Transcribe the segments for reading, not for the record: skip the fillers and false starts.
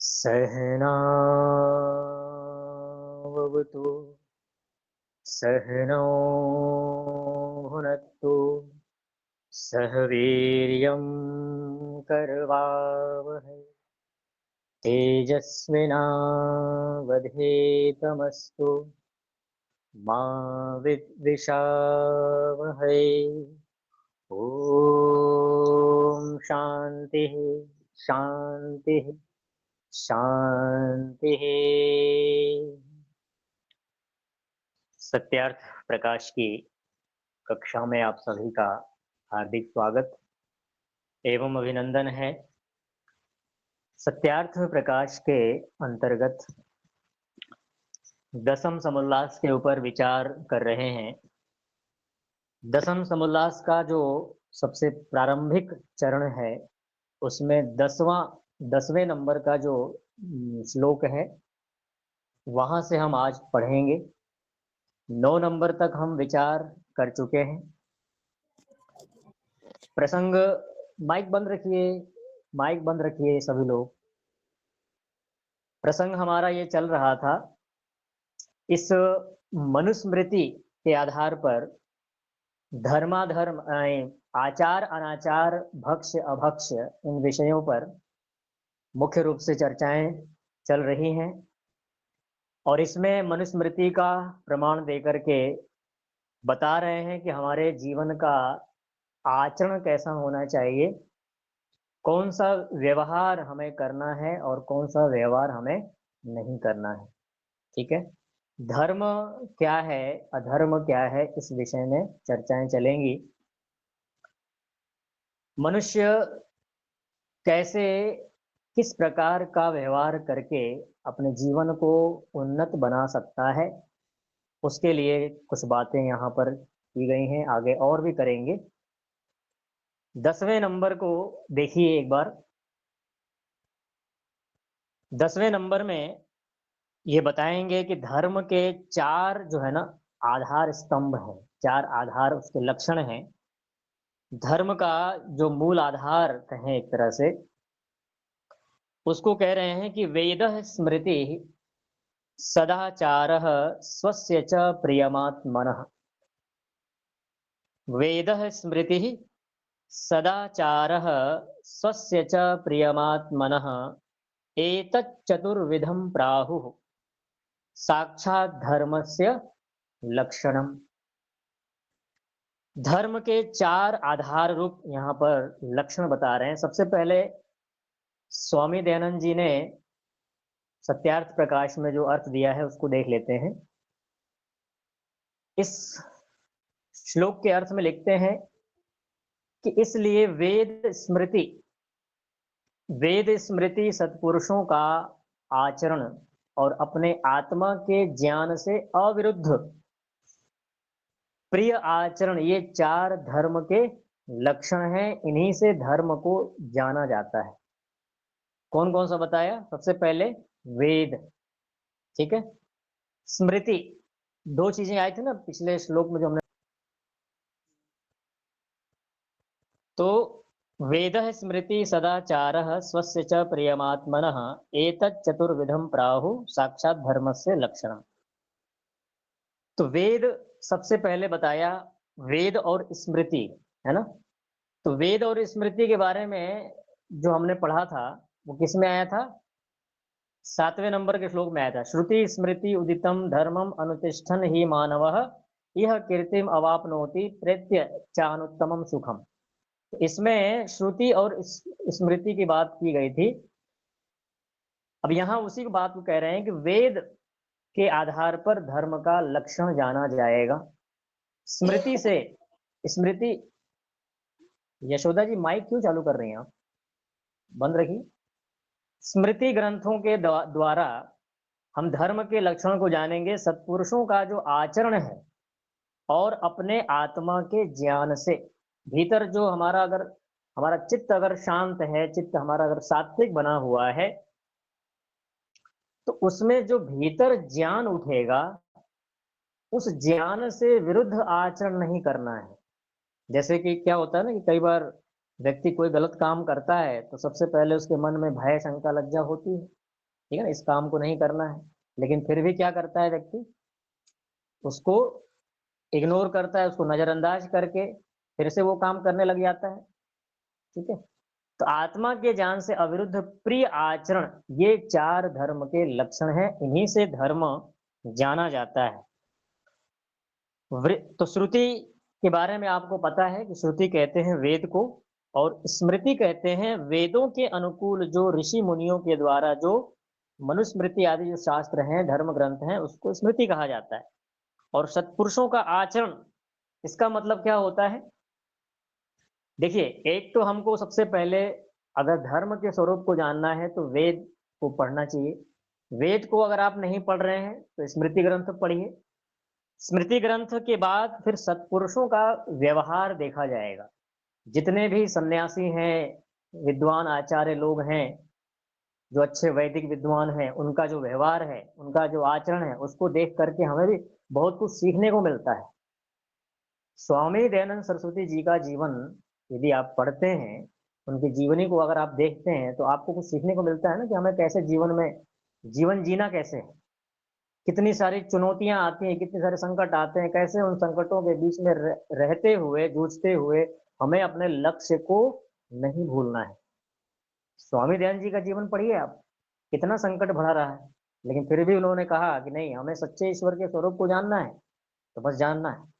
सहनाववतु सहनौ भुनक्तु सह वीर्यं करवावहै तेजस्विनावधीतमस्तु मा विद्विषावहै। ॐ शान्तिः शान्तिः शांति। सत्यार्थ प्रकाश की कक्षा में आप सभी का हार्दिक स्वागत एवं अभिनंदन है। सत्यार्थ प्रकाश के अंतर्गत दसम समुल्लास के ऊपर विचार कर रहे हैं। दसम समुल्लास का जो सबसे प्रारंभिक चरण है उसमें दसवें नंबर का जो श्लोक है वहां से हम आज पढ़ेंगे। 9 नंबर तक हम विचार कर चुके हैं। प्रसंग माइक बंद रखिए सभी लोग। प्रसंग हमारा ये चल रहा था, इस मनुस्मृति के आधार पर धर्माधर्म आचार अनाचार भक्ष्य अभक्ष्य इन विषयों पर मुख्य रूप से चर्चाएं चल रही हैं और इसमें मनुस्मृति का प्रमाण देकर के बता रहे हैं कि हमारे जीवन का आचरण कैसा होना चाहिए, कौन सा व्यवहार हमें करना है और कौन सा व्यवहार हमें नहीं करना है। ठीक है, धर्म क्या है अधर्म क्या है इस विषय में चर्चाएं चलेंगी। मनुष्य कैसे किस प्रकार का व्यवहार करके अपने जीवन को उन्नत बना सकता है, उसके लिए कुछ बातें यहाँ पर की गई हैं, आगे और भी करेंगे। 10वें नंबर को देखिए एक बार। 10वें नंबर में ये बताएंगे कि धर्म के 4 जो है ना आधार स्तंभ हैं, 4 आधार उसके लक्षण हैं। धर्म का जो मूल आधार कहें एक तरह से, उसको कह रहे हैं कि वेदः स्मृति सदाचारः स्वस्य च प्रियमात्मनः। वेदः स्मृतिः सदाचारः स्वस्य च प्रियमात्मनः एतच्चतुर्विधं प्राहुः साक्षात् धर्मस्य लक्षणम। धर्म के 4 आधार रूप यहाँ पर लक्षण बता रहे हैं। सबसे पहले स्वामी दयानंद जी ने सत्यार्थ प्रकाश में जो अर्थ दिया है उसको देख लेते हैं। इस श्लोक के अर्थ में लिखते हैं कि इसलिए वेद स्मृति सत्पुरुषों का आचरण और अपने आत्मा के ज्ञान से अविरुद्ध प्रिय आचरण, ये 4 धर्म के लक्षण हैं। इन्हीं से धर्म को जाना जाता है। कौन कौन सा बताया? सबसे पहले वेद, ठीक है। स्मृति, 2 चीजें आई थी ना पिछले श्लोक में जो हमने, तो वेदः स्मृति सदाचारः स्वस्य च प्रियमात्मनः एतत् चतुर्विधं प्राहु साक्षात् धर्मस्य लक्षणम्। तो वेद सबसे पहले बताया, वेद और स्मृति, है ना। तो वेद और स्मृति के बारे में जो हमने पढ़ा था वो किस में आया था? 7वें नंबर के श्लोक में आया था। श्रुति स्मृति उदितम धर्मम अनुतिष्ठन ही मानवः यह कीर्तिम अवापनोति प्रेत्य चानुत्तमम सुखम। तो इसमें श्रुति और स्मृति की बात की गई थी। अब यहाँ उसी की बात को कह रहे हैं कि वेद के आधार पर धर्म का लक्षण जाना जाएगा। स्मृति से, स्मृति, यशोदा जी माइक क्यों चालू कर रही हैं आप? बंद रखिए। स्मृति ग्रंथों के द्वारा हम धर्म के लक्षण को जानेंगे, सत्पुरुषों का जो आचरण है और अपने आत्मा के ज्ञान से। भीतर जो हमारा चित्त अगर शांत है, चित्त हमारा अगर सात्विक बना हुआ है, तो उसमें जो भीतर ज्ञान उठेगा उस ज्ञान से विरुद्ध आचरण नहीं करना है। जैसे कि क्या होता है ना कि कई बार व्यक्ति कोई गलत काम करता है तो सबसे पहले उसके मन में भय शंका लज्जा होती है, ठीक है ना, इस काम को नहीं करना है, लेकिन फिर भी क्या करता है व्यक्ति, उसको इग्नोर करता है, उसको नजरअंदाज करके फिर से वो काम करने लग जाता है। ठीक है, तो आत्मा के ज्ञान से अविरुद्ध प्रिय आचरण, ये चार धर्म के लक्षण हैं, इन्हीं से धर्म जाना जाता है। तो श्रुति के बारे में आपको पता है कि श्रुति कहते हैं वेद को, और स्मृति कहते हैं वेदों के अनुकूल जो ऋषि मुनियों के द्वारा जो मनुस्मृति आदि जो शास्त्र हैं, धर्म ग्रंथ हैं, उसको स्मृति कहा जाता है। और सत्पुरुषों का आचरण, इसका मतलब क्या होता है? देखिए, एक तो हमको सबसे पहले अगर धर्म के स्वरूप को जानना है तो वेद को पढ़ना चाहिए। वेद को अगर आप नहीं पढ़ रहे हैं तो स्मृति ग्रंथ पढ़िए। स्मृति ग्रंथ के बाद फिर सत्पुरुषों का व्यवहार देखा जाएगा। जितने भी सन्यासी हैं, विद्वान आचार्य लोग हैं, जो अच्छे वैदिक विद्वान हैं, उनका जो व्यवहार है, उनका जो आचरण है, उसको देख करके हमें भी बहुत कुछ सीखने को मिलता है। स्वामी दयानंद सरस्वती जी का जीवन यदि आप पढ़ते हैं, उनकी जीवनी को अगर आप देखते हैं, तो आपको कुछ सीखने को मिलता है ना, कि हमें कैसे जीवन में जीवन जीना कैसे है। कितनी सारी चुनौतियां आती हैं, कितने सारे संकट आते हैं, कैसे उन संकटों के बीच में रहते हुए, जूझते हुए हमें अपने लक्ष्य को नहीं भूलना है। स्वामी दयानंद जी का जीवन पढ़िए आप, कितना संकट भरा रहा है, लेकिन फिर भी उन्होंने कहा कि नहीं, हमें सच्चे ईश्वर के स्वरूप को जानना है, तो बस जानना है।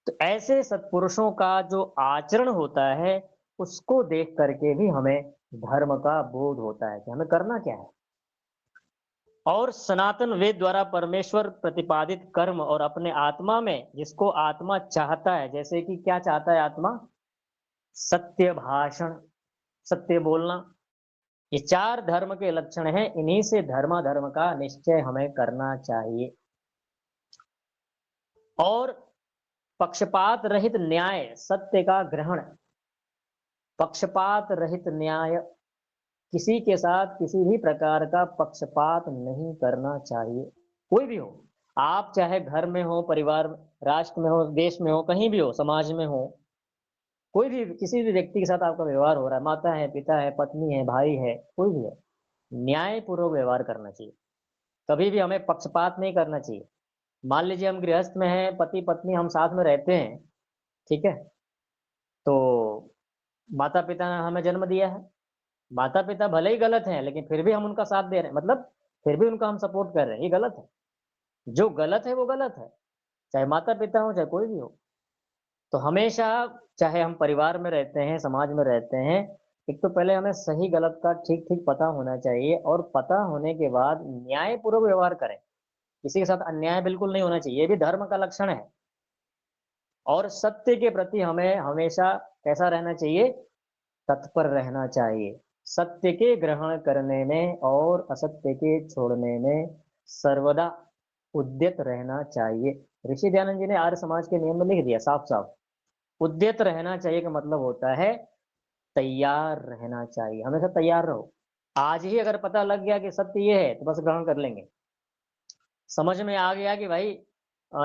तो ऐसे सत्पुरुषों का जो आचरण होता है, उसको देख करके भी हमें धर्म का बोध होता है कि हमें करना क्या है। और सनातन वेद द्वारा परमेश्वर प्रतिपादित कर्म और अपने आत्मा में जिसको आत्मा चाहता है, जैसे कि क्या चाहता है आत्मा? सत्य भाषण, सत्य बोलना, ये चार धर्म के लक्षण हैं, इन्हीं से धर्म का निश्चय हमें करना चाहिए। और पक्षपात रहित न्याय, सत्य का ग्रहण, पक्षपात रहित न्याय, किसी के साथ किसी भी प्रकार का पक्षपात नहीं करना चाहिए। कोई भी हो, आप चाहे घर में हो, परिवार, राष्ट्र में हो, देश में हो, कहीं भी हो, समाज में हो, कोई भी किसी भी व्यक्ति के साथ आपका व्यवहार हो रहा है, माता है, पिता है, पत्नी है, भाई है, कोई भी है, न्यायपूर्वक व्यवहार करना चाहिए। कभी भी हमें पक्षपात नहीं करना चाहिए। मान लीजिए हम गृहस्थ में हैं, पति पत्नी हम साथ में रहते हैं, ठीक है, तो माता पिता ने हमें जन्म दिया है, माता पिता भले ही गलत हैं, लेकिन फिर भी हम उनका साथ दे रहे हैं, मतलब फिर भी उनका हम सपोर्ट कर रहे हैं, ये गलत है। जो गलत है वो गलत है, चाहे माता पिता हो, चाहे कोई भी हो। तो हमेशा, चाहे हम परिवार में रहते हैं, समाज में रहते हैं, एक तो पहले हमें सही गलत का ठीक ठीक पता होना चाहिए, और पता होने के बाद न्यायपूर्वक व्यवहार करें। किसी के साथ अन्याय बिल्कुल नहीं होना चाहिए, ये भी धर्म का लक्षण है। और सत्य के प्रति हमें हमेशा कैसा रहना चाहिए? तत्पर रहना चाहिए। सत्य के ग्रहण करने में और असत्य के छोड़ने में सर्वदा उद्यत रहना चाहिए। ऋषि दयानंद जी ने आर्य समाज के नियम में लिख दिया साफ साफ, उद्यत रहना चाहिए का मतलब होता है तैयार रहना चाहिए, हमेशा तैयार रहो। आज ही अगर पता लग गया कि सत्य ये है, तो बस ग्रहण कर लेंगे। समझ में आ गया कि भाई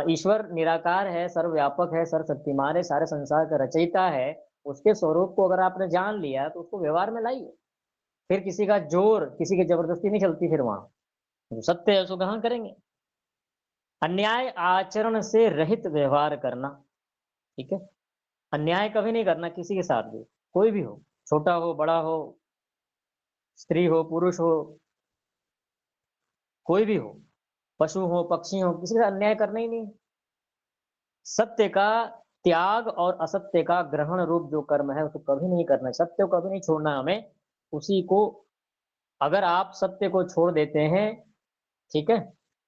ईश्वर निराकार है, सर्वव्यापक है, सर्वशक्तिमान है, सारे संसार का रचयिता है, उसके स्वरूप को अगर आपने जान लिया तो उसको व्यवहार में लाइए। फिर किसी का जोर, किसी की जबरदस्ती नहीं चलती, फिर वहां जो सत्य है उसको ग्रहण करेंगे। अन्याय आचरण से रहित व्यवहार करना, ठीक है, अन्याय कभी नहीं करना किसी के साथ भी, कोई भी हो, छोटा हो, बड़ा हो, स्त्री हो, पुरुष हो, कोई भी हो, पशु हो, पक्षी हो, किसी से अन्याय करना ही नहीं। सत्य का त्याग और असत्य का ग्रहण रूप जो कर्म है उसको कभी नहीं करना, सत्य को कभी नहीं छोड़ना हमें। उसी को, अगर आप सत्य को छोड़ देते हैं, ठीक है,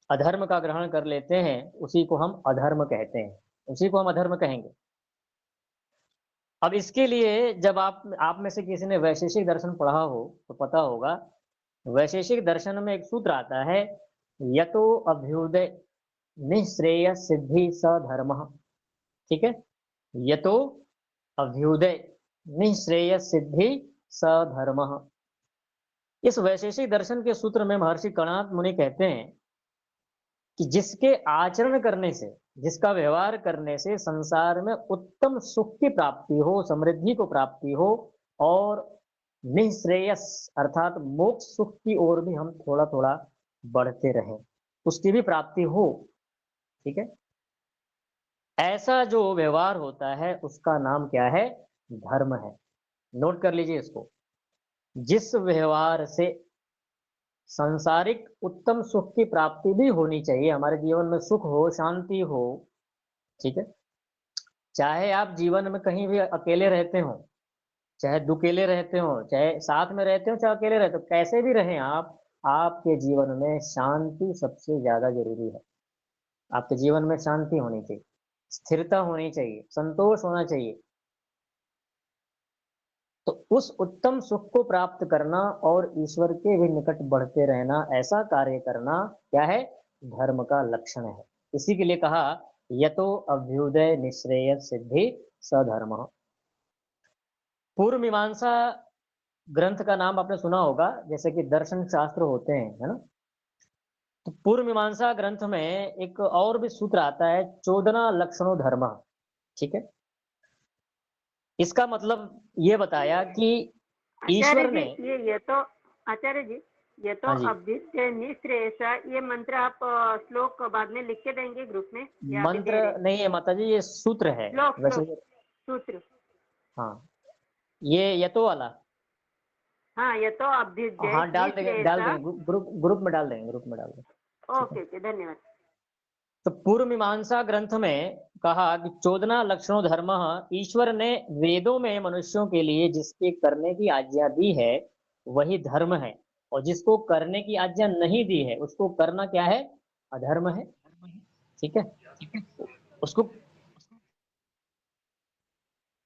अधर्म का ग्रहण कर लेते हैं, उसी को हम अधर्म कहते हैं, उसी को हम अधर्म कहेंगे। अब इसके लिए जब आप में से किसी ने वैशेषिक दर्शन पढ़ा हो तो पता होगा, वैशेषिक दर्शन में एक सूत्र आता है, यतो अभ्युदय निःश्रेय सिद्धि स धर्म, ठीक है, यतो अभ्युदय निःश्रेय सिद्धि स धर्म। इस वैशेषिक दर्शन के सूत्र में महर्षि कणाद मुनि कहते हैं कि जिसके आचरण करने से, जिसका व्यवहार करने से संसार में उत्तम सुख की प्राप्ति हो, समृद्धि को प्राप्ति हो, और निःश्रेयस अर्थात मोक्ष सुख की ओर भी हम थोड़ा थोड़ा बढ़ते रहें, उसकी भी प्राप्ति हो। ठीक है, ऐसा जो व्यवहार होता है उसका नाम क्या है? धर्म है। नोट कर लीजिए इसको। जिस व्यवहार से सांसारिक उत्तम सुख की प्राप्ति भी होनी चाहिए, हमारे जीवन में सुख हो, शांति हो। ठीक है, चाहे आप जीवन में कहीं भी अकेले रहते हो, चाहे दुकेले रहते हो, चाहे साथ में रहते हो, चाहे अकेले रहते हो, कैसे भी रहें आप, आपके जीवन में शांति सबसे ज्यादा जरूरी है। आपके जीवन में शांति होनी चाहिए, स्थिरता होनी चाहिए, संतोष होना चाहिए। तो उस उत्तम सुख को प्राप्त करना और ईश्वर के भी निकट बढ़ते रहना, ऐसा कार्य करना क्या है? धर्म का लक्षण है। इसी के लिए कहा यतो अभ्युदय निश्रेय सिद्धि सधर्म। पूर्व मीमांसा ग्रंथ का नाम आपने सुना होगा, जैसे कि दर्शन शास्त्र होते हैं, है ना। तो पूर्व मीमांसा ग्रंथ में एक और भी सूत्र आता है, चोदना लक्षणों धर्म। ठीक है, इसका मतलब ये बताया कि आचार्य ईश्वर जी, ने। ये तो आचार्य जी, ये तो हाँ जी, अभ्युदय निःश्रेयस, ये मंत्र आप श्लोक बाद में लिख के देंगे ग्रुप में या अभी मंत्र दे रहे? नहीं है माता जी, ये सूत्र है श्लोक वैसे। श्लोक सूत्र। हाँ, ये यतो वाला। हाँ, ये तो अभ्युदय हाँ, निःश्रेयस। डाल देंगे, ग्रुप ग्रुप में डाल देंगे, ग्रुप में डाल देंगे। ठीक है, ओके ओके, धन्यवाद। तो पूर्व मीमांसा ग्रंथ में कहा कि चोदना लक्षणों धर्म, ईश्वर ने वेदों में मनुष्यों के लिए जिसके करने की आज्ञा दी है वही धर्म है, और जिसको करने की आज्ञा नहीं दी है उसको करना क्या है? अधर्म है। ठीक है, उसको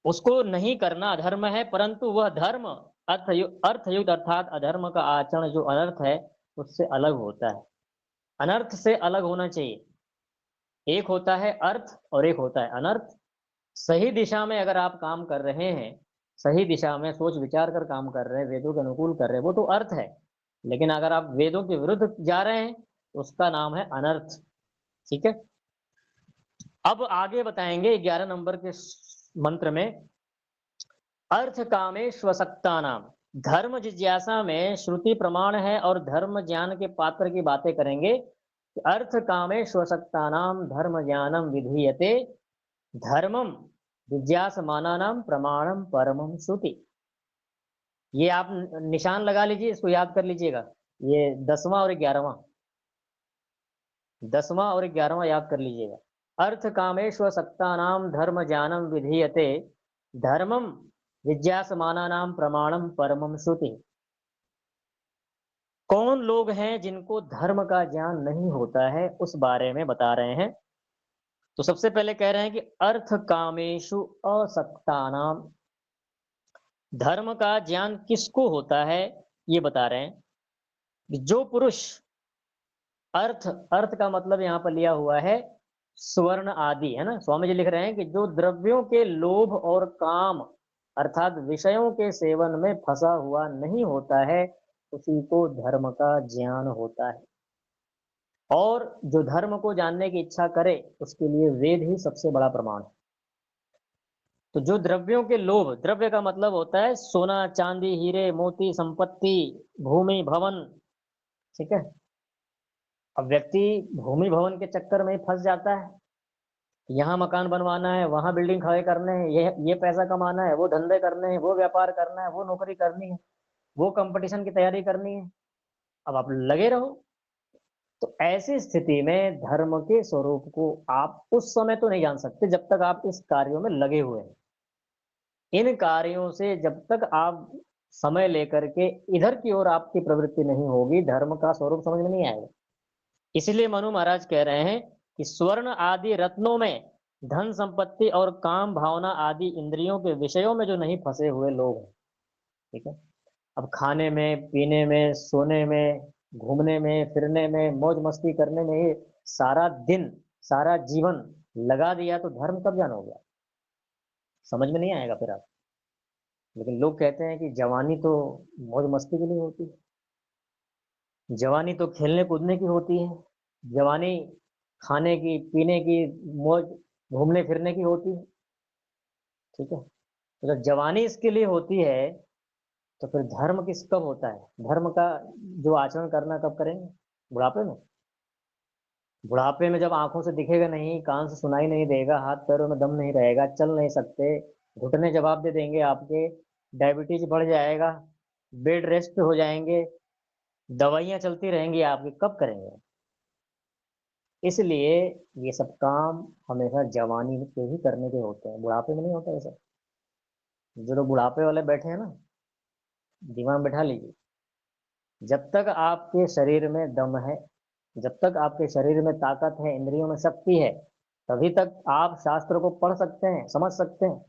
उसको नहीं करना अधर्म है, परंतु वह धर्म अर्थयुक्त अर्थात अधर्म का आचरण जो अनर्थ है उससे अलग होता है। अनर्थ से अलग होना चाहिए। एक होता है अर्थ और एक होता है अनर्थ। सही दिशा में अगर आप काम कर रहे हैं, सही दिशा में सोच विचार कर काम कर रहे हैं, वेदों के अनुकूल कर रहे हैं, वो तो अर्थ है। लेकिन अगर आप वेदों के विरुद्ध जा रहे हैं तो उसका नाम है अनर्थ। ठीक है, अब आगे बताएंगे 11 नंबर के मंत्र में, अर्थ कामेश्वसक्ता नाम। धर्म जिज्ञासा में श्रुति प्रमाण है और धर्म ज्ञान के पात्र की बातें करेंगे। अर्थ कामेश्वसक्ता नाम धर्म ज्ञानम विधीयते धर्मम जिज्ञासमाना नाम प्रमाणम परमम श्रुति। ये आप निशान लगा लीजिए, इसको याद कर लीजिएगा। ये 10वां और 11वां, 10वां और 11वां याद कर लीजिएगा। अर्थ कामेश्वर सत्ता नाम धर्म ज्ञानम विधीयते धर्मम जिज्ञासमाना नाम प्रमाणम परमम श्रुति। कौन लोग हैं जिनको धर्म का ज्ञान नहीं होता है, उस बारे में बता रहे हैं। तो सबसे पहले कह रहे हैं कि अर्थ कामेशु असक्ता नाम। धर्म का ज्ञान किसको होता है ये बता रहे हैं कि जो पुरुष अर्थ, अर्थ का मतलब यहाँ पर लिया हुआ है स्वर्ण आदि, है ना। स्वामी जी लिख रहे हैं कि जो द्रव्यों के लोभ और काम अर्थात विषयों के सेवन में फंसा हुआ नहीं होता है, उसी को धर्म का ज्ञान होता है। और जो धर्म को जानने की इच्छा करे उसके लिए वेद ही सबसे बड़ा प्रमाण है। तो जो द्रव्यों के लोभ, द्रव्य का मतलब होता है सोना चांदी हीरे मोती संपत्ति भूमि भवन। ठीक है, अब व्यक्ति भूमि भवन के चक्कर में ही फंस जाता है। यहाँ मकान बनवाना है, वहां बिल्डिंग खड़े करने हैं, ये पैसा कमाना है, वो धंधे करने हैं, वो व्यापार करना है, वो नौकरी करनी है, वो कंपटीशन की तैयारी करनी है। अब आप लगे रहो। तो ऐसी स्थिति में धर्म के स्वरूप को आप उस समय तो नहीं जान सकते जब तक आप इस कार्यों में लगे हुए हैं। इन कार्यों से जब तक आप समय लेकर के इधर की ओर आपकी प्रवृत्ति नहीं होगी, धर्म का स्वरूप समझ में नहीं आएगा। इसलिए मनु महाराज कह रहे हैं कि स्वर्ण आदि रत्नों में, धन संपत्ति और काम भावना आदि इंद्रियों के विषयों में जो नहीं फंसे हुए लोग हैं। ठीक है, अब खाने में पीने में सोने में घूमने में फिरने में मौज मस्ती करने में ही सारा दिन सारा जीवन लगा दिया तो धर्म कब जान हो गया? समझ में नहीं आएगा फिर आप। लेकिन लोग कहते हैं कि जवानी तो मौज मस्ती के लिए होती है, जवानी तो खेलने कूदने की होती है, जवानी खाने की पीने की मौज घूमने फिरने की होती है। ठीक है, तो जब जवानी इसके लिए होती है तो फिर धर्म किस कब होता है? धर्म का जो आचरण करना कब करेंगे? बुढ़ापे में। बुढ़ापे में जब आंखों से दिखेगा नहीं, कान से सुनाई नहीं देगा, हाथ पैरों में दम नहीं रहेगा, चल नहीं सकते, घुटने जवाब दे देंगे आपके, डायबिटीज बढ़ जाएगा, बेड रेस्ट पे हो जाएंगे, दवाइयाँ चलती रहेंगी आपकी, कब करेंगे? इसलिए ये सब काम हमेशा जवानी पे ही करने के होते हैं, बुढ़ापे में नहीं होता ये सब। जो लोग बुढ़ापे वाले बैठे हैं ना, दिमाग में बैठा लीजिए, जब तक आपके शरीर में दम है, जब तक आपके शरीर में ताकत है, इंद्रियों में शक्ति है, तभी तक आप शास्त्र को पढ़ सकते हैं, समझ सकते हैं,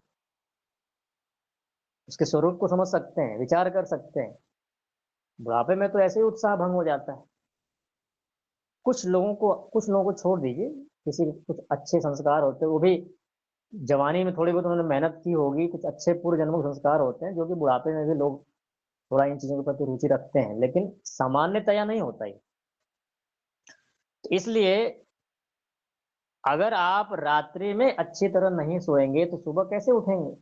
उसके स्वरूप को समझ सकते हैं, विचार कर सकते हैं। बुढ़ापे में तो ऐसे ही उत्साह भंग हो जाता है। कुछ लोगों को छोड़ दीजिए, किसी के कुछ अच्छे संस्कार होते हैं, वो भी जवानी में थोड़ी बहुत उन्होंने मेहनत की होगी, कुछ अच्छे पूर्व जन्मों के संस्कार होते हैं, जो कि बुढ़ापे में भी लोग थोड़ा इन चीजों के प्रति रुचि रखते हैं, लेकिन सामान्यतया नहीं होता ये। तो इसलिए अगर आप रात्रि में अच्छी तरह नहीं सोएंगे तो सुबह कैसे उठेंगे?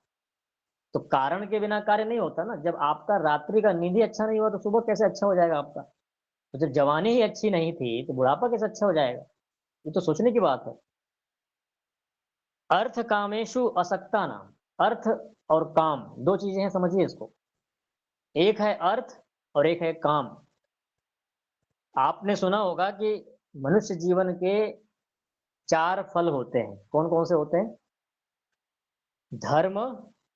तो कारण के बिना कार्य नहीं होता ना। जब आपका रात्रि का नींद ही अच्छा नहीं हुआ तो सुबह कैसे अच्छा हो जाएगा आपका? तो जब जवानी ही अच्छी नहीं थी तो बुढ़ापा कैसे अच्छा हो जाएगा? ये तो सोचने की बात है। अर्थ कामेशु असक्ता नाम। अर्थ और काम दो चीजें हैं, समझिए इसको। एक है अर्थ और एक है काम। आपने सुना होगा कि मनुष्य जीवन के चार फल होते हैं। कौन कौन से होते हैं? धर्म,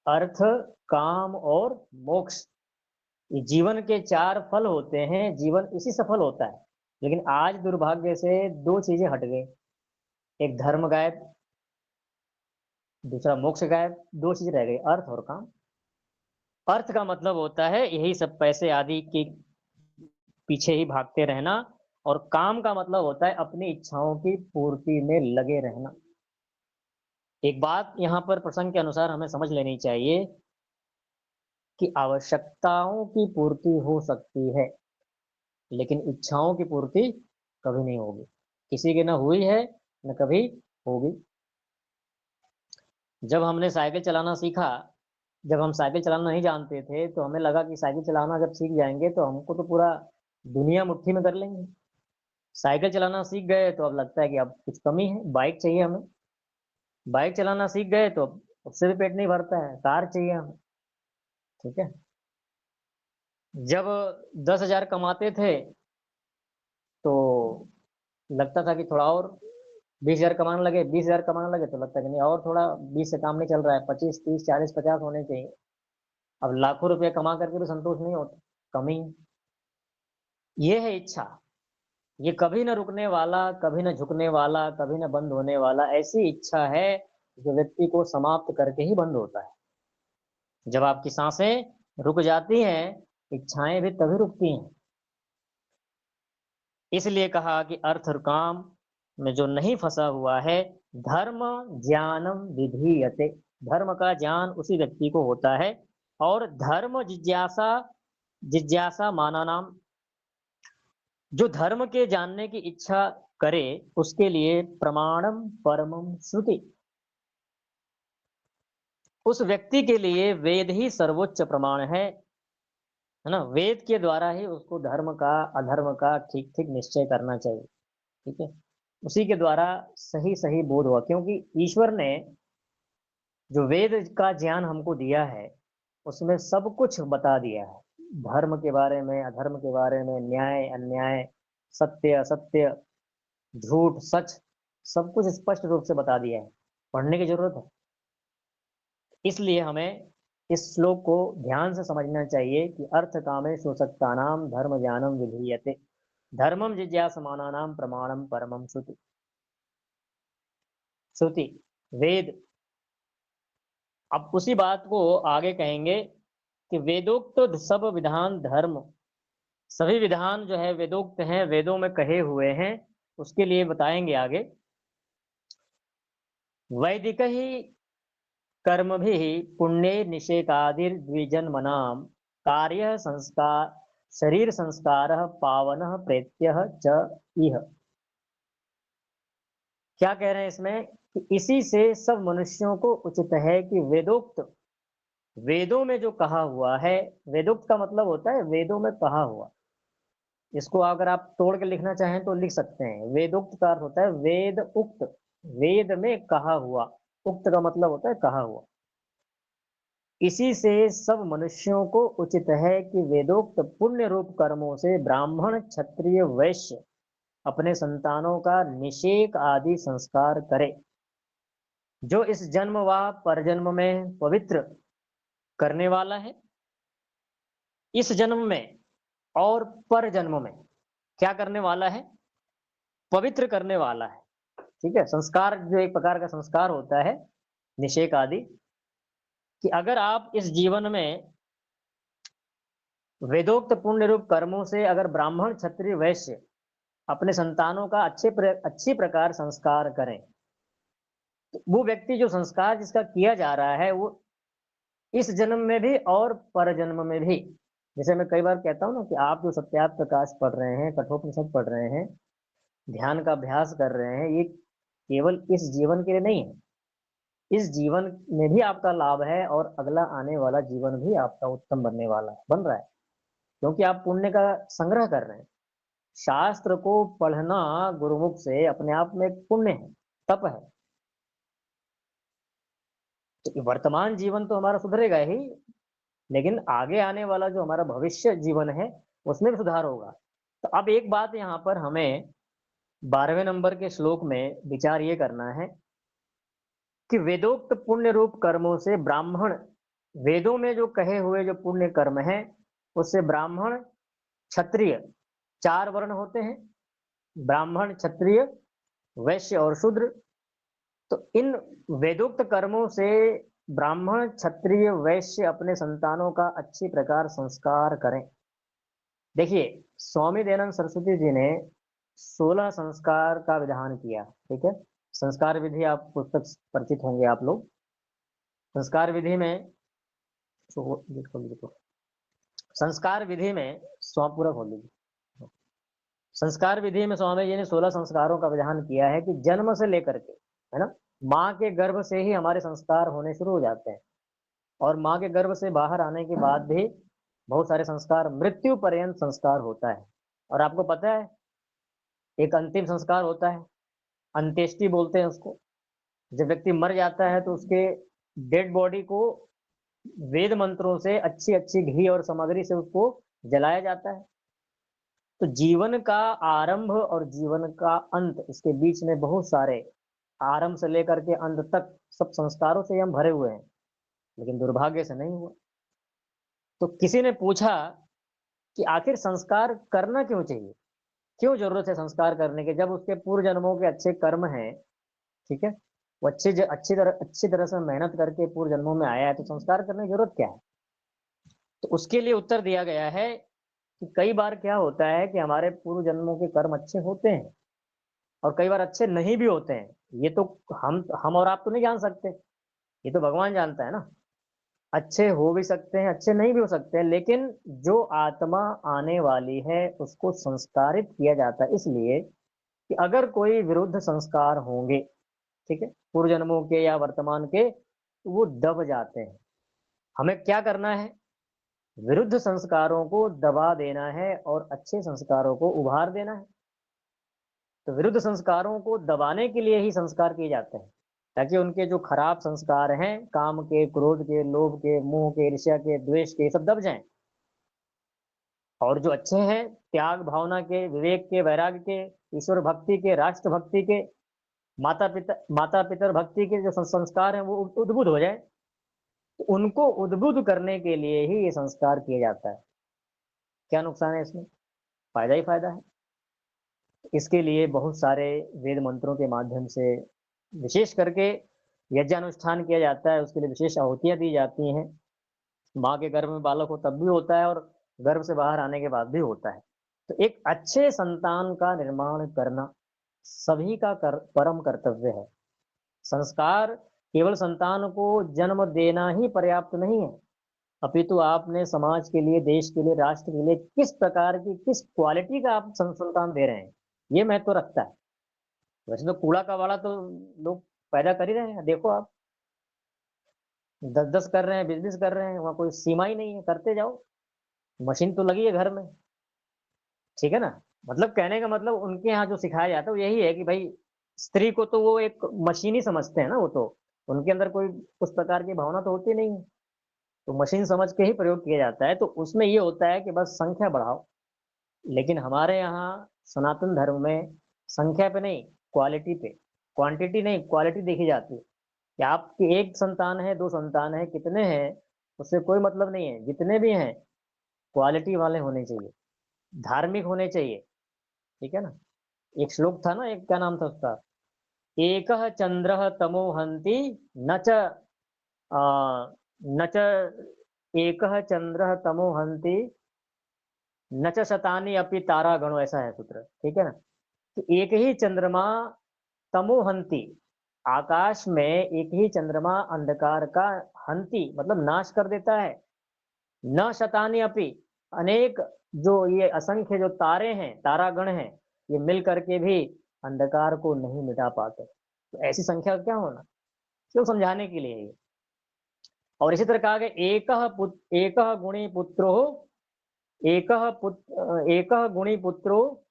अर्थ, काम और मोक्ष। ये जीवन के चार फल होते हैं, जीवन इसी सफल होता है। लेकिन आज दुर्भाग्य से दो चीजें हट गई। एक धर्म गायब, दूसरा मोक्ष गायब। दो चीज रह गई, अर्थ और काम। अर्थ का मतलब होता है यही सब पैसे आदि के पीछे ही भागते रहना, और काम का मतलब होता है अपनी इच्छाओं की पूर्ति में लगे रहना। एक बात यहाँ पर प्रसंग के अनुसार हमें समझ लेनी चाहिए कि आवश्यकताओं की पूर्ति हो सकती है, लेकिन इच्छाओं की पूर्ति कभी नहीं होगी। किसी की न हुई है न कभी होगी। जब हमने साइकिल चलाना सीखा, जब हम साइकिल चलाना नहीं जानते थे तो हमें लगा कि साइकिल चलाना जब सीख जाएंगे तो हमको तो पूरा दुनिया मुट्ठी में कर लेंगे। साइकिल चलाना सीख गए तो अब लगता है कि अब कुछ कमी है, बाइक चाहिए हमें। बाइक चलाना सीख गए तो अब उससे भी पेट नहीं भरता है, कार चाहिए हमें। ठीक है। जब 10,000 कमाते थे तो लगता था कि थोड़ा और 20,000 कमाने लगे, 20,000 कमाने लगे तो लगता है कि नहीं, और थोड़ा 20 से काम नहीं चल रहा है, 25, 30, 40, 50 होने चाहिए। अब लाखों रुपए कमा करके भी संतोष नहीं होता, कमी। ये है इच्छा। ये कभी न रुकने वाला, कभी न झुकने वाला, कभी न बंद होने वाला, ऐसी इच्छा है जो व्यक्ति को समाप्त करके ही बंद होता है। जब आपकी सांसें रुक जाती हैं, इच्छाएं भी तभी रुकती हैं। इसलिए कहा कि अर्थ और काम में जो नहीं फंसा हुआ है, धर्म ज्ञानम विधीयते। धर्म का ज्ञान उसी व्यक्ति को होता है। और धर्म जिज्ञासा, जिज्ञासा माना नाम। जो धर्म के जानने की इच्छा करे उसके लिए प्रमाणम परमम श्रुति। उस व्यक्ति के लिए वेद ही सर्वोच्च प्रमाण है ना। वेद के द्वारा ही उसको धर्म का अधर्म का ठीक ठीक निश्चय करना चाहिए। ठीक है। उसी के द्वारा सही सही बोध हुआ, क्योंकि ईश्वर ने जो वेद का ज्ञान हमको दिया है उसमें सब कुछ बता दिया है। धर्म के बारे में, अधर्म के बारे में, न्याय अन्याय, सत्य असत्य, झूठ सच, सब कुछ स्पष्ट रूप से बता दिया है। पढ़ने की जरूरत है। इसलिए हमें इस श्लोक को ध्यान से समझना चाहिए कि अर्थ कामे शोषक्तानाम धर्म ज्ञानम विधीयते, धर्मम जिज्ञासमानानाम प्रमाणम परमम श्रुति। श्रुति, वेद। अब उसी बात को आगे कहेंगे कि वेदोक्त सब विधान धर्म, सभी विधान जो है वेदोक्त हैं, वेदों में कहे हुए हैं। उसके लिए बताएंगे आगे। वैदिक ही कर्म भी पुण्य निषेकादिर्द्विजन्मनाम कार्य संस्कार शरीर संस्कार पावन प्रेत्य च इह। क्या कह रहे हैं इसमें कि इसी से सब मनुष्यों को उचित है कि वेदोक्त वेदों में जो कहा हुआ है, वेदोक्त का मतलब होता है वेदों में कहा हुआ। इसको अगर आप तोड़ के लिखना चाहें तो लिख सकते हैं। वेदोक्त का अर्थ होता है वेद उक्त, वेद में कहा हुआ। उक्त का मतलब होता है कहा हुआ। इसी से सब मनुष्यों को उचित है कि वेदोक्त पुण्य रूप कर्मों से ब्राह्मण क्षत्रिय वैश्य अपने संतानों का निषेक आदि संस्कार करे, जो इस जन्म व परजन्म में पवित्र करने वाला है। इस जन्म में और पर जन्म में क्या करने वाला है? पवित्र करने वाला है। ठीक है, संस्कार जो एक प्रकार का संस्कार होता है, निषेक आदि, कि अगर आप इस जीवन में वेदोक्त पुण्य रूप कर्मों से अगर ब्राह्मण क्षत्रिय वैश्य अपने संतानों का अच्छी प्रकार संस्कार करें, तो वो व्यक्ति जो संस्कार जिसका किया जा रहा है वो इस जन्म में भी और पर जन्म में भी, जैसे मैं कई बार कहता हूँ ना कि आप जो सत्यार्थ प्रकाश पढ़ रहे हैं, कठोपनिषद पढ़ रहे हैं, ध्यान का अभ्यास कर रहे हैं, ये केवल इस जीवन के लिए नहीं है। इस जीवन में भी आपका लाभ है और अगला आने वाला जीवन भी आपका उत्तम बनने वाला है, बन रहा है, क्योंकि आप पुण्य का संग्रह कर रहे हैं। शास्त्र को पढ़ना गुरुमुख से अपने आप में एक पुण्य है, तप है। तो वर्तमान जीवन तो हमारा सुधरेगा ही, लेकिन आगे आने वाला जो हमारा भविष्य जीवन है उसमें भी सुधार होगा। तो अब एक बात यहाँ पर हमें 12वें नंबर के श्लोक में विचार ये करना है कि वेदोक्त पुण्य रूप कर्मों से ब्राह्मण, वेदों में जो कहे हुए जो पुण्य कर्म है उससे ब्राह्मण क्षत्रिय, चार वर्ण होते हैं, ब्राह्मण क्षत्रिय वैश्य और शूद्र। तो इन वेदोक्त कर्मों से ब्राह्मण क्षत्रिय वैश्य अपने संतानों का अच्छी प्रकार संस्कार करें। देखिए, स्वामी दयानंद सरस्वती जी ने 16 संस्कार का विधान किया। ठीक है, संस्कार विधि आप पुस्तक परिचित होंगे आप लोग। संस्कार विधि में देखो, संस्कार विधि में पूरा खोल लीजिए। संस्कार विधि में स्वामी जी ने 16 संस्कारों का विधान किया है कि जन्म से लेकर के, है ना, माँ के गर्भ से ही हमारे संस्कार होने शुरू हो जाते हैं, और माँ के गर्भ से बाहर आने के बाद भी बहुत सारे संस्कार, मृत्यु पर्यंत संस्कार होता है। और आपको पता है एक अंतिम संस्कार होता है, अंत्येष्टि बोलते हैं उसको। जब व्यक्ति मर जाता है तो उसके डेड बॉडी को वेद मंत्रों से अच्छी अच्छी घी और सामग्री से उसको जलाया जाता है। तो जीवन का आरंभ और जीवन का अंत, इसके बीच में बहुत सारे, आरंभ से लेकर के अंत तक सब संस्कारों से हम भरे हुए हैं, लेकिन दुर्भाग्य से नहीं हुआ। तो किसी ने पूछा कि आखिर संस्कार करना क्यों चाहिए, क्यों जरूरत है संस्कार करने के, जब उसके पूर्व जन्मों के अच्छे कर्म हैं। ठीक है, वो अच्छी तरह से मेहनत करके पूर्व जन्मों में आया है, तो संस्कार करने की जरूरत क्या है? तो उसके लिए उत्तर दिया गया है कि कई बार क्या होता है कि हमारे पूर्व जन्मों के कर्म अच्छे होते हैं और कई बार अच्छे नहीं भी होते हैं। ये तो हम और आप तो नहीं जान सकते, ये तो भगवान जानता है ना। अच्छे हो भी सकते हैं, अच्छे नहीं भी हो सकते हैं, लेकिन जो आत्मा आने वाली है उसको संस्कारित किया जाता है, इसलिए कि अगर कोई विरुद्ध संस्कार होंगे, ठीक है, पूर्व जन्मों के या वर्तमान के, तो वो दब जाते हैं। हमें क्या करना है? विरुद्ध संस्कारों को दबा देना है और अच्छे संस्कारों को उभार देना है। तो विरुद्ध संस्कारों को दबाने के लिए ही संस्कार किए जाते हैं, ताकि उनके जो खराब संस्कार हैं, काम के, क्रोध के, लोभ के, मोह के, ईर्ष्या के, द्वेष के, सब दब जाएं। और जो अच्छे हैं, त्याग भावना के, विवेक के, वैराग्य के, ईश्वर भक्ति के, राष्ट्र भक्ति के, माता पितर भक्ति के जो संस्कार हैं वो उद्बुद्ध हो जाए। तो उनको उद्बुद्ध करने के लिए ही ये संस्कार किया जाता है। क्या नुकसान है इसमें? फायदा ही फायदा है। इसके लिए बहुत सारे वेद मंत्रों के माध्यम से विशेष करके यज्ञानुष्ठान किया जाता है, उसके लिए विशेष आहुतियां दी जाती हैं। माँ के गर्भ में बालक हो तब भी होता है और गर्भ से बाहर आने के बाद भी होता है। तो एक अच्छे संतान का निर्माण करना सभी का परम कर्तव्य है। संस्कार केवल संतान को जन्म देना ही पर्याप्त नहीं है, अपितु आपने समाज के लिए, देश के लिए, राष्ट्र के लिए किस प्रकार की, किस क्वालिटी का आप संतान दे रहे हैं, ये महत्व रखता है। वैसे तो कूड़ा कबाड़ा तो लोग पैदा कर ही रहे हैं, देखो आप। 10-10 कर रहे हैं, 20-20 कर रहे हैं, वहाँ कोई सीमा ही नहीं है, करते जाओ। मशीन तो लगी है घर में, ठीक है ना? मतलब कहने का मतलब उनके यहाँ जो सिखाया जाता है वो यही है कि भाई स्त्री को तो वो एक मशीन ही समझते हैं ना, वो तो उनके अंदर कोई उस प्रकार की भावना तो होती नहीं है, तो मशीन समझ के ही प्रयोग किया जाता है। तो उसमें ये होता है कि बस संख्या बढ़ाओ। लेकिन हमारे यहाँ सनातन धर्म में संख्या पे नहीं, क्वालिटी पे, क्वांटिटी नहीं क्वालिटी देखी जाती है कि आपकी एक संतान है, दो संतान है, कितने हैं, उससे कोई मतलब नहीं है। जितने भी हैं क्वालिटी वाले होने चाहिए, धार्मिक होने चाहिए, ठीक है ना? एक श्लोक था ना, एक क्या नाम था उसका, एकः चंद्रः तमो हन्ति न च आ, न च एकः चंद्रः तमो हन्ति न च शतानि अपि तारा गणो, ऐसा है सूत्र, ठीक है ना? तो एक ही चंद्रमा तमोहंती, आकाश में एक ही चंद्रमा अंधकार का हंती मतलब नाश कर देता है। न शतानि अपि, अनेक जो ये असंख्य जो तारे हैं, तारागण हैं, ये मिल करके भी अंधकार को नहीं मिटा पाते। तो ऐसी संख्या का क्या होना, क्यों समझाने के लिए ये। और इसी तरह कहा गया एकः गुणी पुत्रो, एकः गुणी पुत्रो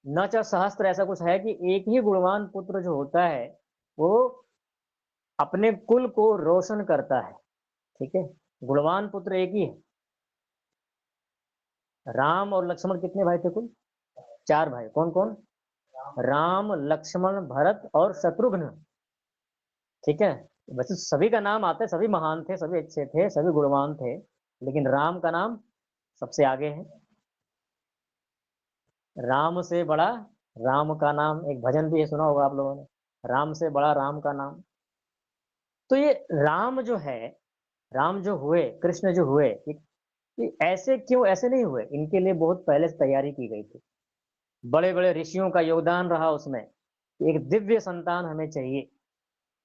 न च सहस्त्र, ऐसा कुछ है कि एक ही गुणवान पुत्र जो होता है वो अपने कुल को रोशन करता है, ठीक है? गुणवान पुत्र एक ही है। राम और लक्ष्मण कितने भाई थे कुल? 4 भाई। कौन कौन? राम, लक्ष्मण, भरत और शत्रुघ्न, ठीक है? वैसे सभी का नाम आता है, सभी महान थे, सभी अच्छे थे, सभी गुणवान थे, लेकिन राम का नाम सबसे आगे है। राम से बड़ा राम का नाम, एक भजन भी है, सुना होगा आप लोगों ने, राम से बड़ा राम का नाम। तो ये राम जो है, राम जो हुए, कृष्ण जो हुए, ये ऐसे क्यों, ऐसे नहीं हुए, इनके लिए बहुत पहले से तैयारी की गई थी। बड़े बड़े ऋषियों का योगदान रहा उसमें। एक दिव्य संतान हमें चाहिए,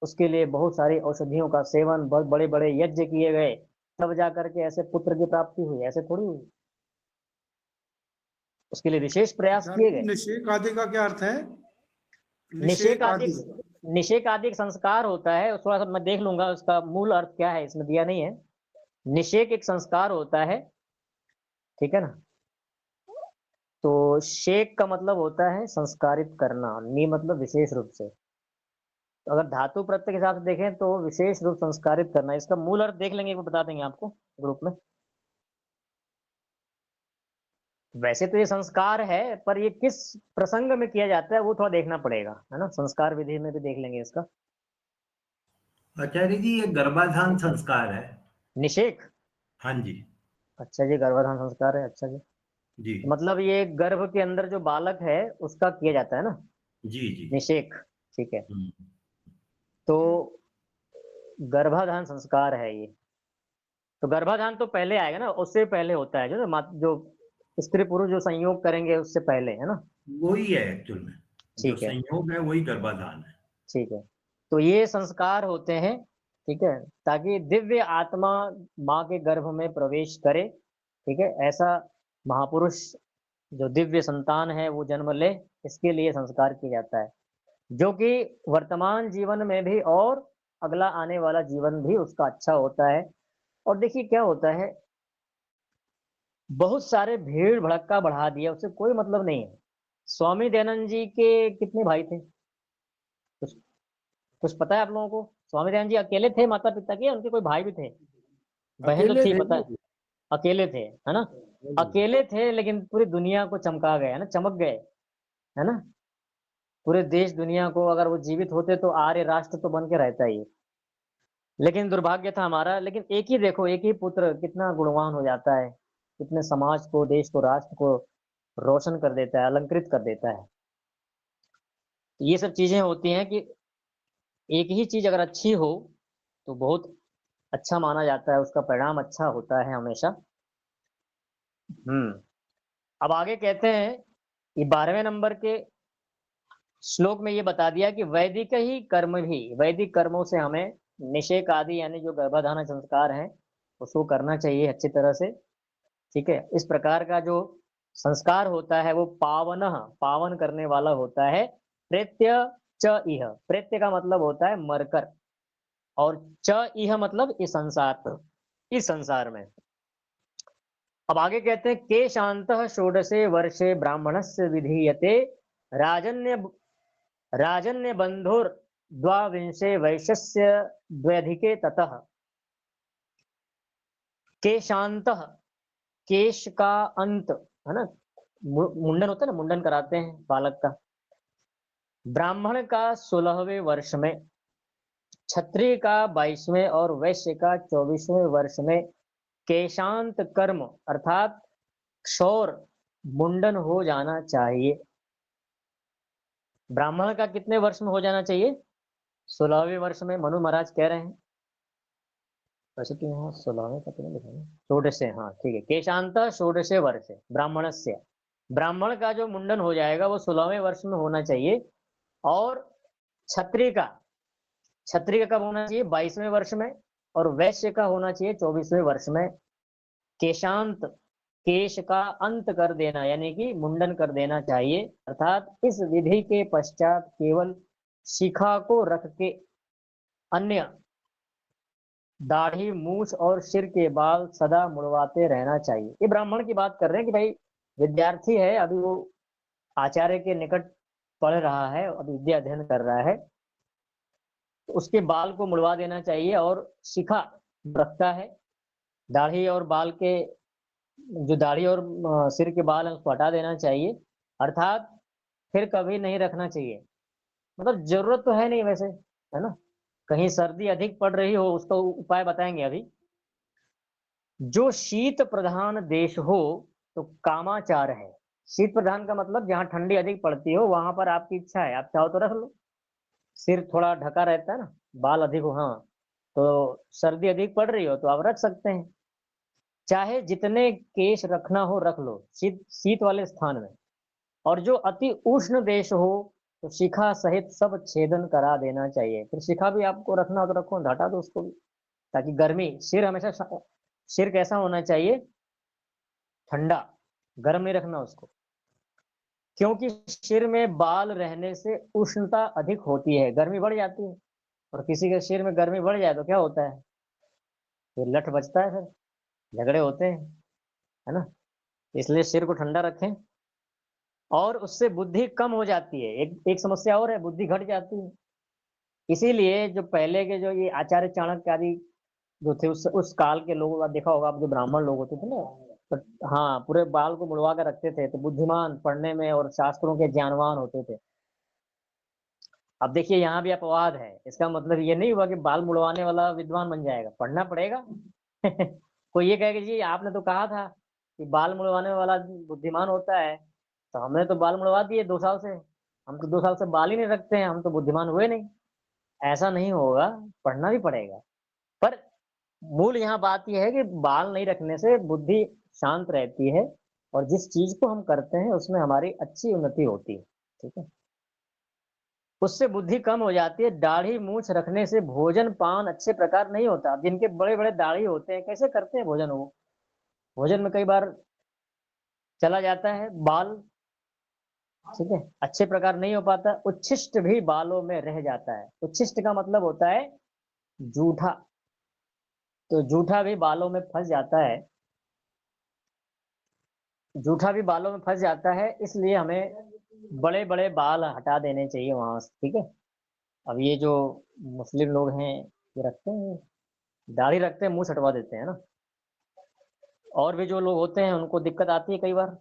उसके लिए बहुत सारी औषधियों का सेवन, बहुत बड़े बड़े यज्ञ किए गए, तब जा करके ऐसे पुत्र की प्राप्ति हुई, ऐसे थोड़ी हुई। उसके लिए विशेष प्रयास किए गए। निषेक आदि का क्या अर्थ है? निषेक निषेक आदि, आदि। निषेक आदि एक संस्कार होता है, थोड़ा सा मैं देख लूंगा उसका मूल अर्थ क्या है, इसमें दिया नहीं है। निषेक एक संस्कार होता है, ठीक है ना? तो शेक का मतलब होता है संस्कारित करना, नी मतलब विशेष रूप से। तो अगर धातु प्रत्यय के हिसाब से देखें तो विशेष रूप संस्कारित करना, इसका मूल अर्थ देख लेंगे, वो बता देंगे आपको ग्रुप में। वैसे तो ये संस्कार है, पर ये किस प्रसंग में किया जाता है वो थोड़ा देखना पड़ेगा, है ना? संस्कार विधि में भी देख लेंगे इसका। आचार्य जी, ये गर्भाधान संस्कार है। निषेक, हाँ जी। अच्छा जी, गर्भाधान संस्कार है, अच्छा जी। जी मतलब ये गर्भ के अंदर जो बालक है उसका किया जाता है ना, जी जी। निषेक, ठीक है? हम्म, तो गर्भाधान संस्कार है ये। तो गर्भाधान तो पहले आएगा ना, उससे पहले होता है जो ना, जो स्त्री पुरुष जो संयोग करेंगे उससे पहले, है ना? वही है एक्चुअल में, जो ठीक है, संयोग है वही गर्भाधान है। ठीक है। तो ये संस्कार होते हैं, ठीक है, ताकि दिव्य आत्मा माँ के गर्भ में प्रवेश करे, ठीक है? ऐसा महापुरुष जो दिव्य संतान है वो जन्म ले, इसके लिए संस्कार किया जाता है, जो कि वर्तमान जीवन में भी और अगला आने वाला जीवन भी उसका अच्छा होता है। और देखिए क्या होता है, बहुत सारे भीड़ भड़क्का बढ़ा दिया, उससे कोई मतलब नहीं है। स्वामी दयानंद जी के कितने भाई थे, कुछ कुछ पता है आप लोगों को? स्वामी दयानंद जी अकेले थे माता पिता के, या उनके कोई भाई भी थे? बहन तो अकेले थी, थे। पता है। अकेले थे, है ना? अकेले थे, लेकिन पूरी दुनिया को चमका गए, है ना, चमक गए, है ना? पूरे देश दुनिया को, अगर वो जीवित होते तो आर्य राष्ट्र तो बन के रहता ही। लेकिन दुर्भाग्य था हमारा। लेकिन एक ही देखो, एक ही पुत्र कितना गुणवान हो जाता है, कितने समाज को, देश को, राष्ट्र को रोशन कर देता है, अलंकृत कर देता है। तो ये सब चीजें होती हैं कि एक ही चीज अगर अच्छी हो तो बहुत अच्छा माना जाता है, उसका परिणाम अच्छा होता है हमेशा। हम्म। अब आगे कहते हैं कि 12वें नंबर के श्लोक में ये बता दिया कि वैदिक ही कर्म भी, वैदिक कर्मों से हमें निषेक आदि यानी जो गर्भाधान संस्कार हैं उसको करना चाहिए अच्छी तरह से, ठीक है? इस प्रकार का जो संस्कार होता है वो पावन, पावन करने वाला होता है। प्रेत्य च इह, प्रेत्य का मतलब होता है मरकर, और च इह मतलब इस संसार में। अब आगे कहते हैं के शांतः षोडशे वर्षे ब्राह्मणस्य विधीयते राजन्य बंधुर द्वाविंशे वैश्यस्य द्व्यधिके ततः। के शांतः, केश का अंत है ना, मुंडन होता है ना, मुंडन कराते हैं बालक का। ब्राह्मण का 16वें वर्ष में, क्षत्रिय का 22वें और वैश्य का 24वें वर्ष में केशांत कर्म अर्थात क्षौर मुंडन हो जाना चाहिए। ब्राह्मण का कितने वर्ष में हो जाना चाहिए? 16वें वर्ष में। मनु महाराज कह रहे हैं, वैसे तो यहाँ 16वें का तो नहीं लिखा है, षोडशे, हाँ ठीक है। केशांत षोडशे वर्ष ब्राह्मणस्य, ब्राह्मण का जो मुंडन हो जाएगा वो 16वें वर्ष में होना चाहिए। और क्षत्रिय का कब होना चाहिए? 22वें वर्ष में। और वैश्य का होना चाहिए 24वें वर्ष में। केशांत, केश का अंत कर देना यानी कि मुंडन कर देना चाहिए, अर्थात इस विधि के पश्चात केवल शिखा को रख के अन्य दाढ़ी, मूछ और सिर के बाल सदा मुड़वाते रहना चाहिए। ये ब्राह्मण की बात कर रहे हैं कि भाई विद्यार्थी है, अभी वो आचार्य के निकट पढ़ रहा है, अभी विद्या अध्ययन कर रहा है, तो उसके बाल को मुड़वा देना चाहिए। और शिखा रखता है, दाढ़ी और बाल के, जो दाढ़ी और सिर के बाल है उसको हटा देना चाहिए, अर्थात फिर कभी नहीं रखना चाहिए। मतलब जरूरत तो है नहीं वैसे, है ना, कहीं सर्दी अधिक पड़ रही हो उसका उपाय बताएंगे अभी। जो शीत प्रधान देश हो तो कामाचार है। शीत प्रधान का मतलब जहाँ ठंडी अधिक पड़ती हो वहां पर आपकी इच्छा है, आप चाहो तो रख लो। सिर थोड़ा ढका रहता है ना, बाल अधिक हो, हाँ, तो सर्दी अधिक पड़ रही हो तो आप रख सकते हैं। चाहे जितने केश रखना हो रख लो शीत वाले स्थान में। और जो अति उष्ण देश हो तो शिखा सहित सब छेदन करा देना चाहिए। फिर शिखा भी आपको रखना हो तो रखो, हटा दो उसको भी, ताकि गर्मी, सिर हमेशा सिर कैसा होना चाहिए? ठंडा, गर्म नहीं रखना उसको, क्योंकि सिर में बाल रहने से उष्णता अधिक होती है, गर्मी बढ़ जाती है। और किसी के सिर में गर्मी बढ़ जाए तो क्या होता है? फिर लठ बजता है, फिर झगड़े होते हैं, है ना। इसलिए सिर को ठंडा रखें। और उससे बुद्धि कम हो जाती है, एक समस्या और है, बुद्धि घट जाती है। इसीलिए जो पहले के जो ये आचार्य चाणक्य आदि जो थे उस काल के लोगों का देखा होगा आप, जो ब्राह्मण लोग होते थे ना, तो हाँ पूरे बाल को मुड़वा कर रखते थे, तो बुद्धिमान, पढ़ने में और शास्त्रों के ज्ञानवान होते थे। अब देखिए यहाँ भी अपवाद है, इसका मतलब ये नहीं हुआ कि बाल मुड़वाने वाला विद्वान बन जाएगा, पढ़ना पड़ेगा। कोई ये कहेगा जी आपने तो कहा था कि बाल मुड़वाने वाला बुद्धिमान होता है, तो हमने तो बाल मुड़वा दिए 2 साल से, हम तो 2 साल से बाल ही नहीं रखते हैं, हम तो बुद्धिमान हुए नहीं। ऐसा नहीं होगा, पढ़ना भी पड़ेगा। पर मूल यहाँ बात यह है कि बाल नहीं रखने से बुद्धि शांत रहती है, और जिस चीज को हम करते हैं उसमें हमारी अच्छी उन्नति होती है, ठीक है। उससे बुद्धि कम हो जाती है। दाढ़ी मूछ रखने से भोजन पान अच्छे प्रकार नहीं होता। जिनके बड़े बड़े दाढ़ी होते हैं कैसे करते हैं भोजन? वो भोजन में कई बार चला जाता है बाल, ठीक है, अच्छे प्रकार नहीं हो पाता। उच्छिष्ट भी बालों में रह जाता है। उच्छिष्ट का मतलब होता है जूठा, तो जूठा भी बालों में फंस जाता है, जूठा भी बालों में फंस जाता है। इसलिए हमें बड़े बड़े बाल हटा देने चाहिए वहां से, ठीक है। अब ये जो मुस्लिम लोग हैं ये रखते हैं, दाढ़ी रखते हैं, मुंह छटवा देते हैं ना। और भी जो लोग होते हैं उनको दिक्कत आती है कई बार।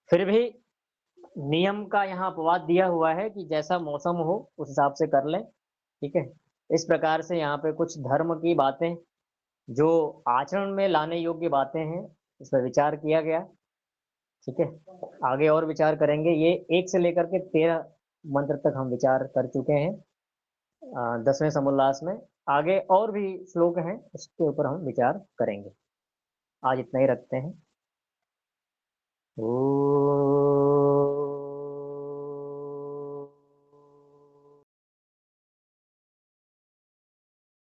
फिर भी नियम का यहाँ अपवाद दिया हुआ है कि जैसा मौसम हो उस हिसाब से कर लें, ठीक है। इस प्रकार से यहाँ पे कुछ धर्म की बातें जो आचरण में लाने योग्य बातें हैं, इस पर विचार किया गया, ठीक है। आगे और विचार करेंगे। ये 1 से लेकर के 13 मंत्र तक हम विचार कर चुके हैं 10वें समोल्लास में। आगे और भी श्लोक हैं, उसके ऊपर हम विचार करेंगे। आज इतना ही रखते हैं। ओ